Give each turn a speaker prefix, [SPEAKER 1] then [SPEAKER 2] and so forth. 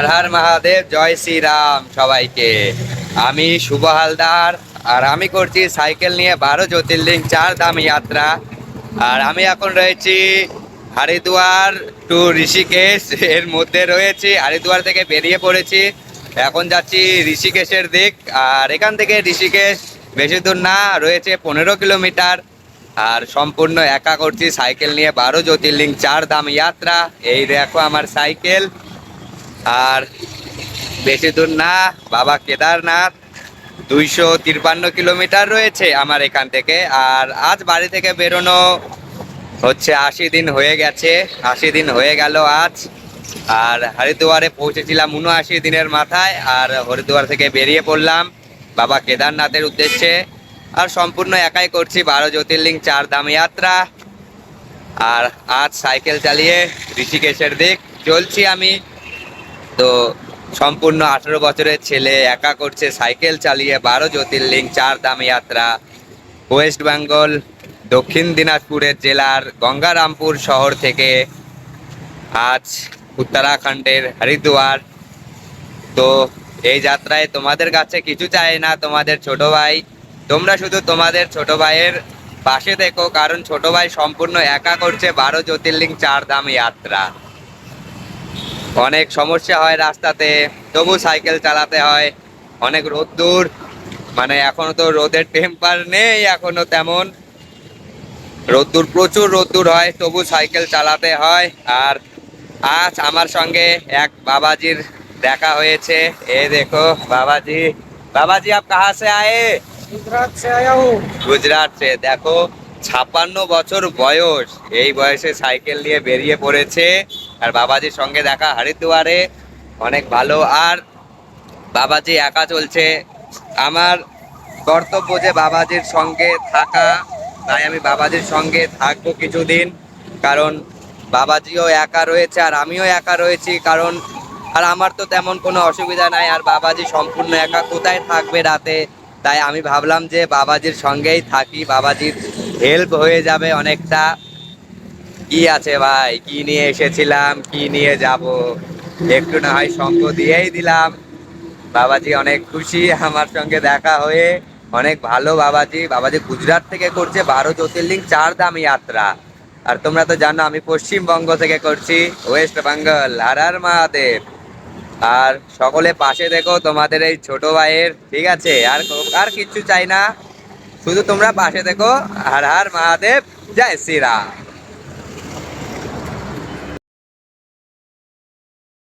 [SPEAKER 1] হর হর মহাদেব, জয় শ্রীরাম সবাইকে। আমি শুভ হালদার, আর আমি করছি সাইকেল নিয়ে 12 জ্যোতির্লিঙ্গ 4 ধাম যাত্রা। আর আমি এখন রয়েছি হরিদ্বার টু ঋষিকেশ এর মধ্যে রয়েছি। হরিদ্বার থেকে বেরিয়ে পড়েছি, এখন যাচ্ছি ঋষিকেশের দিক। আর এখান থেকে ঋষিকেশ বেশি দূর না, রয়েছে 15 কিলোমিটার। আর সম্পূর্ণ একা করছি সাইকেল নিয়ে 12 জ্যোতির্লিঙ্গ 4 ধাম যাত্রা। এই দেখো আমার সাইকেল। আর বেশি দূর না, বাবা কেদারনাথ 253 কিলোমিটার রয়েছে আমার এখান থেকে। আর আজ বাড়ি থেকে বেরোনো হচ্ছে 80 দিন হয়ে গেছে, 80 দিন হয়ে গেল আজ। আর হরিদ্বারে পৌঁছেছিলাম 79 দিনের মাথায়। আর হরিদ্বার থেকে বেরিয়ে পড়লাম বাবা কেদারনাথের উদ্দেশ্যে। আর সম্পূর্ণ একাই করছি 12 জ্যোতির্লিঙ্গ 4 ধাম যাত্রা। আর আজ সাইকেল চালিয়ে ঋষিকেশের দিক চলছি আমি। তো সম্পূর্ণ 18 বছরের ছেলে একা করছে সাইকেল চালিয়ে 12 জ্যোতির্লিঙ্গ 4 ধাম যাত্রা। ওয়েস্ট বেঙ্গল দক্ষিণ দিনাজপুরের জেলার গঙ্গারামপুর শহর থেকে আজ উত্তরাখণ্ডের হরিদ্বার। তো এই যাত্রায় তোমাদের কাছে কিছু চাই না, তোমাদের ছোট ভাই। তোমরা শুধু তোমাদের ছোট ভাইয়ের পাশে দেখো, কারণ ছোট ভাই সম্পূর্ণ একা করছে 12 জ্যোতির্লিঙ্গ 4 ধাম যাত্রা। অনেক সমস্যা হয় রাস্তাতে, তবু সাইকেল চালাতে হয়। অনেক রোদ্দুর, মানে এখনো তো রোদের টেম্পার নেই এখনো তেমন। রোদ্দুর, প্রচুর রোদ্দুর হয়, তবু সাইকেল চালাতে হয়। আর আজ আমার সঙ্গে এক বাবাজির দেখা হয়েছে। এ দেখো বাবাজি। বাবাজি আপ কাহা সে আয়ে?
[SPEAKER 2] गुजरात से आया हूँ।
[SPEAKER 1] গুজরাট সে। দেখো 56 বছর বয়স, এই বয়সে সাইকেল নিয়ে বেরিয়ে পড়েছে। আর বাবাজির সঙ্গে দেখা হরিদ্বারে, অনেক ভালো। আর বাবাজি একা চলছে, আমার কর্তব্য যে বাবাজির সঙ্গে থাকা। তাই আমি বাবাজির সঙ্গে থাকবো কিছুদিন, কারণ বাবাজিও একা রয়েছে আর আমিও একা রয়েছি। কারণ আর আমার তো তেমন কোনো অসুবিধা নাই, আর বাবাজি সম্পূর্ণ একা কোথায় থাকবে রাতে। তাই আমি ভাবলাম যে বাবাজির সঙ্গেই থাকি, বাবাজির হেল্প হয়ে যাবে অনেকটা। কি আছে ভাই, কি নিয়ে এসেছিলাম, কি নিয়ে যাব, একটু না হয় সঙ্গ দিয়েই দিলাম। বাবাজি অনেক খুশি আমার সঙ্গে দেখা হয়ে, অনেক ভালো বাবাজি। বাবাজি গুজরাট থেকে করছে 12 জ্যোতির্লিঙ্গ 4 ধাম যাত্রা। আর তোমরা তো জানো আমি পশ্চিমবঙ্গ থেকে করছি, ওয়েস্ট বেঙ্গল। হর হর মহাদেব। আর সকলে পাশে দেখো তোমাদের এই ছোট ভাইয়ের, ঠিক আছে? আর আর কিচ্ছু চাই না, শুধু তোমরা পাশে দেখো। হর হর মহাদেব, জয় শ্রীরাম।